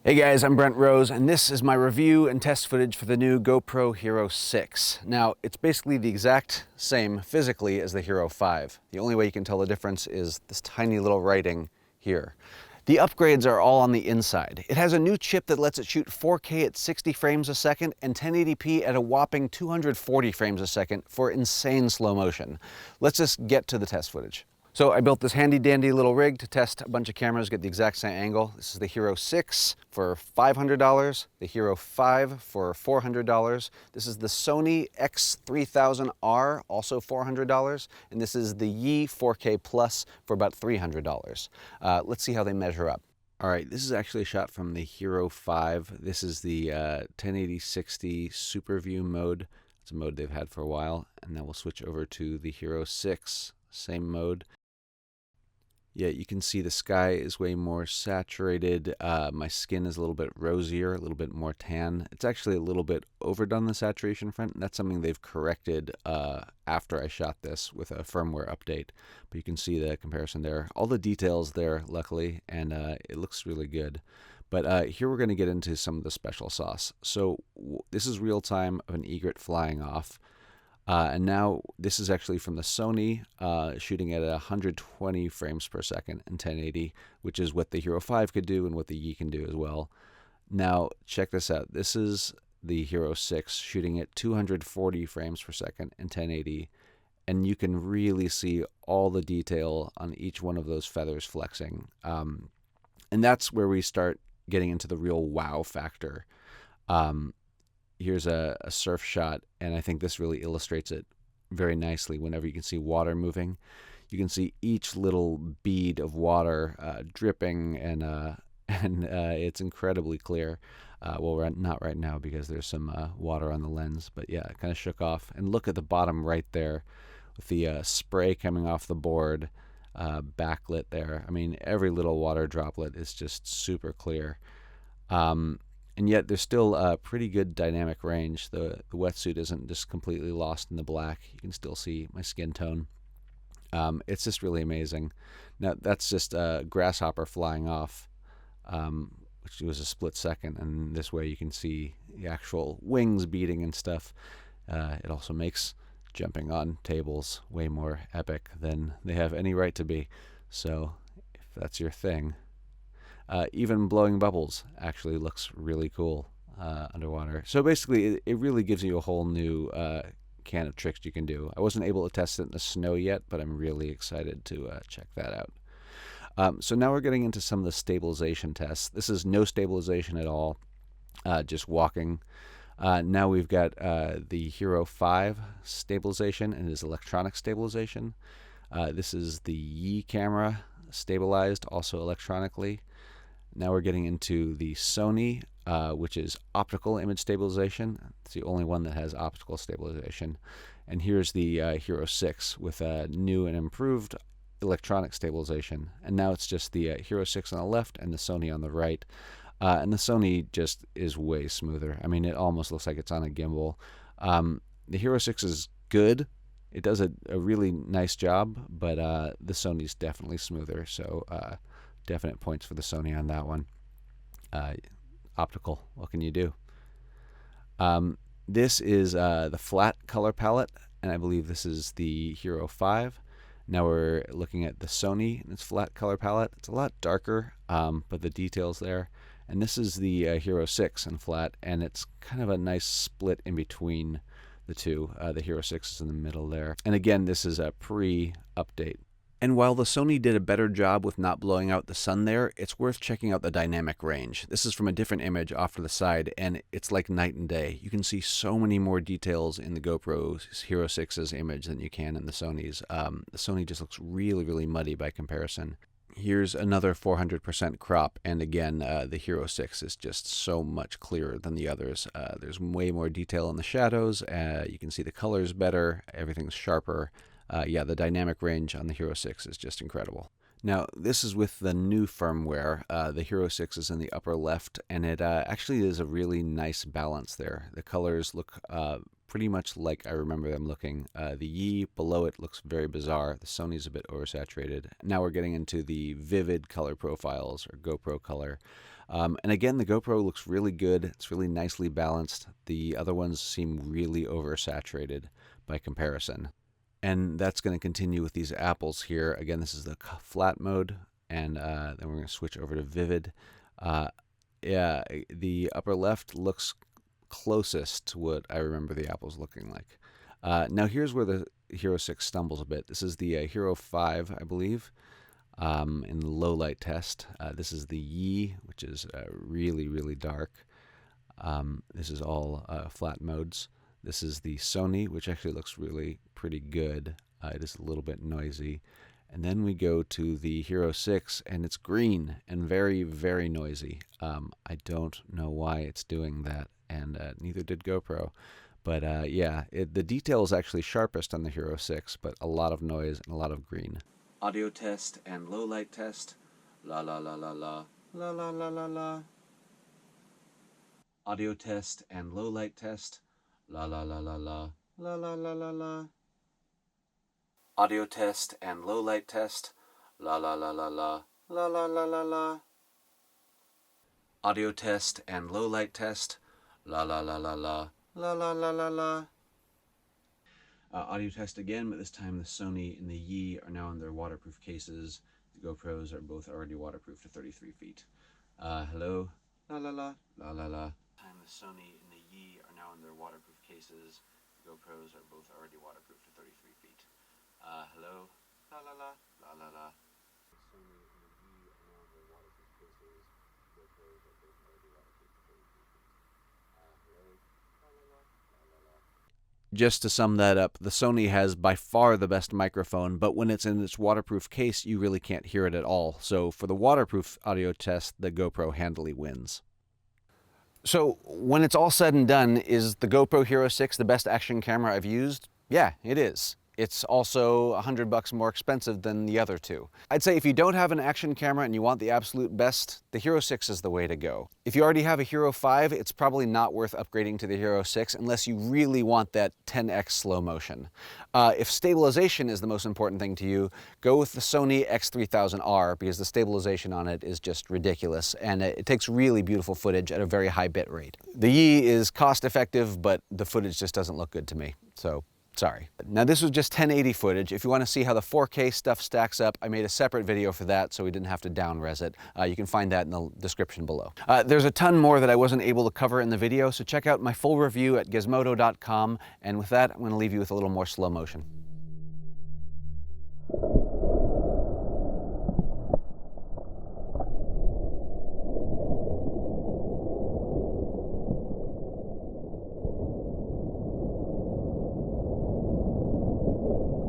Hey guys, I'm Brent Rose, and this is my review and test footage for the new GoPro Hero 6. Now, it's basically the exact same physically as the Hero 5. The only way you can tell the difference is this tiny little writing here. The upgrades are all on the inside. It has a new chip that lets it shoot 4K at 60 frames a second and 1080p at a whopping 240 frames a second for insane slow motion. Let's just get to the test footage. So I built this handy dandy little rig to test a bunch of cameras, get the exact same angle. This is the Hero 6 for $500, the Hero 5 for $400. This is the Sony X3000R, also $400, and this is the Yi 4K Plus for about $300. Let's see how they measure up. All right, this is actually a shot from the Hero 5. This is the 1080-60 Super View mode. It's a mode they've had for a while, and then we'll switch over to the Hero 6, same mode. Yeah, you can see the sky is way more saturated. My skin is a little bit rosier, a little bit more tan. It's actually a little bit overdone, the saturation front. And that's something they've corrected after I shot this with a firmware update. But you can see the comparison there. All the details there, luckily, and it looks really good. But here we're going to get into some of the special sauce. So this is real time of an egret flying off. And now this is actually from the Sony, shooting at 120 frames per second in 1080, which is what the Hero 5 could do and what the Yi can do as well. Now, check this out. This is the Hero 6 shooting at 240 frames per second in 1080, and you can really see all the detail on each one of those feathers flexing. And that's where we start getting into the real wow factor. Here's a surf shot, and I think this really illustrates it very nicely. Whenever you can see water moving, you can see each little bead of water dripping, and it's incredibly clear. Well, not right now because there's some water on the lens, but yeah, it kind of shook off. And look at the bottom right there with the spray coming off the board, backlit there. I mean, every little water droplet is just super clear. And yet there's still a pretty good dynamic range. The wetsuit isn't just completely lost in the black. You can still see my skin tone. It's just really amazing. Now that's just a grasshopper flying off, which was a split second. And this way you can see the actual wings beating and stuff. It also makes jumping on tables way more epic than they have any right to be. So if that's your thing. Even blowing bubbles actually looks really cool underwater. So basically, it really gives you a whole new can of tricks you can do. I wasn't able to test it in the snow yet, but I'm really excited to check that out. So now we're getting into some of the stabilization tests. This is no stabilization at all, just walking. Now we've got the Hero 5 stabilization, and it is electronic stabilization. This is the Yi camera stabilized, also electronically. Now we're getting into the Sony, which is optical image stabilization. It's the only one that has optical stabilization. And here's the Hero 6 with a new and improved electronic stabilization. And now it's just the Hero 6 on the left and the Sony on the right. And the Sony just is way smoother. I mean, it almost looks like it's on a gimbal. The Hero 6 is good. It does a really nice job, but the Sony's definitely smoother. So definite points for the Sony on that one. Optical, what can you do? This is the flat color palette, and I believe this is the Hero 5. Now we're looking at the Sony and its flat color palette. It's a lot darker, but the details there. And this is the Hero 6 in flat, and it's kind of a nice split in between the two. The Hero 6 is in the middle there. And again, this is a pre-update. And while the Sony did a better job with not blowing out the sun there, it's worth checking out the dynamic range. This is from a different image off to the side, and it's like night and day. You can see so many more details in the GoPro Hero 6's image than you can in the Sony's. The Sony just looks really, really muddy by comparison. Here's another 400% crop, and again, the Hero 6 is just so much clearer than the others. There's way more detail in the shadows. You can see the colors better. Everything's sharper. Yeah, the dynamic range on the Hero 6 is just incredible. Now, this is with the new firmware. The Hero 6 is in the upper left, and it actually is a really nice balance there. The colors look pretty much like I remember them looking. The Yi below it looks very bizarre. The Sony's a bit oversaturated. Now we're getting into the vivid color profiles, or GoPro color. And again, the GoPro looks really good. It's really nicely balanced. The other ones seem really oversaturated by comparison. And that's going to continue with these apples here. Again, this is the flat mode, and then we're going to switch over to vivid. Yeah, the upper left looks closest to what I remember the apples looking like. Now here's where the Hero 6 stumbles a bit. This is the Hero 5, I believe, in the low light test. This is the Yi, which is really, really dark. This is all flat modes. This is the Sony, which actually looks really pretty good. It is a little bit noisy. And then we go to the Hero 6, and it's green and very, very noisy. I don't know why it's doing that, and neither did GoPro. But yeah, the detail is actually sharpest on the Hero 6, but a lot of noise and a lot of green. Audio test and low light test. La la la la la. La la la la la. Audio test and low light test. La la la la la. La la la la la. Audio test and low light test. La la la la la. La la la la la. Audio test and low light test. La la la la la. La la la la la. Audio test again, but this time the Sony and the Yi are now in their waterproof cases. The GoPros are both already waterproof to 33 feet. Hello? La la la. La la la. This time the Sony and the Yi are now in their waterproof cases. The GoPros are both already waterproof to 33 feet. Hello? La la la. La la la. The Sony and the Yi are now in their waterproof cases. The GoPros are both already waterproof to 33 feet. Hello? La la la. La la la. Just to sum that up, the Sony has by far the best microphone, but when it's in its waterproof case, you really can't hear it at all. So for the waterproof audio test, the GoPro handily wins. So when it's all said and done, is the GoPro Hero 6 the best action camera I've used? Yeah, it is. It's also $100 more expensive than the other two. I'd say if you don't have an action camera and you want the absolute best, the Hero 6 is the way to go. If you already have a Hero 5, it's probably not worth upgrading to the Hero 6 unless you really want that 10x slow motion. If stabilization is the most important thing to you, go with the Sony X3000R because the stabilization on it is just ridiculous and it takes really beautiful footage at a very high bit rate. The Yi is cost effective, but the footage just doesn't look good to me, so sorry. Now this was just 1080 footage. If you want to see how the 4K stuff stacks up, I made a separate video for that so we didn't have to down-res it. You can find that in the description below. There's a ton more that I wasn't able to cover in the video, so check out my full review at gizmodo.com. And with that, I'm going to leave you with a little more slow motion.